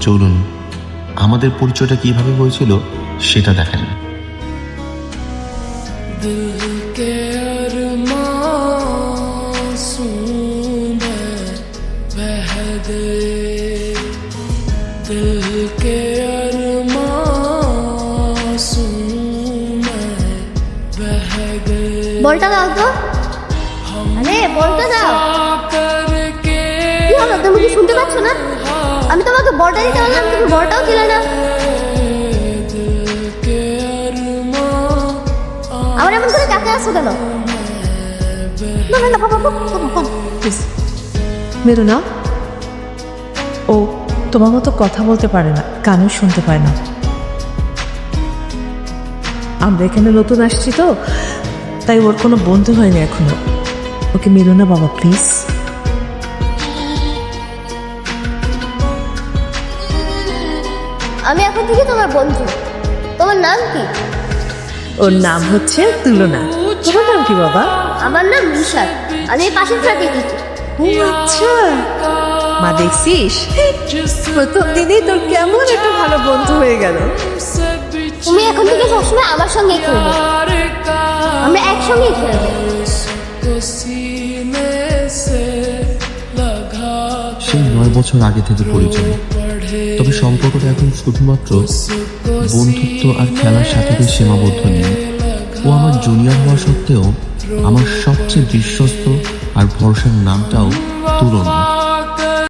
চলুন আমাদের পরিচয়টা কিভাবে হয়েছিল সেটা দেখাই। বলটা দাও তো। আরে বলটা দাও। কি হলো, তুমি কি শুনতে পাচ্ছ না? আমি তোমাকে বলটা দিতে বললাম, তুমি বলটাও দিলে না। আমার এমন করে কাছে আসছো কেন? না না না বাবা, মেরুনা, ও তোমার মতো কথা বলতে পারে না, কানেও শুনতে পায় না। আমরা এখানে নতুন আসছি তো, তাই ওর কোনো বন্ধু হয়নি এখনো। ওকে মেরুনা বাবা, প্লিজ। আমি এখন থেকে তোমার বন্ধু। তোমার নাম কি? ওর নাম হচ্ছে তুলনা। তোমার নাম কি বাবা? আমার নাম নিশাদ। আমি এই পাশের ফ্ল্যাটে থাকি। ও আচ্ছা, মা দেখছিস, প্রথম দিনেই তোর কেমন একটা ভালো বন্ধু হয়ে গেল। তুমি এখন থেকে সবসময় আমার সঙ্গে খেলবে, আমরা একসঙ্গেই খেলবো। সেই 9 বছর আগে থেকে পরিচয়, তবে সম্পর্কটা এখন শুধুমাত্র বন্ধুত্ব আর খেলার সাথে সীমাবদ্ধ নেই। ও আমার জুনিয়র হওয়া সত্ত্বেও আমার সবচেয়ে বিশ্বস্ত আর ভরসার নামটাও তুলনা।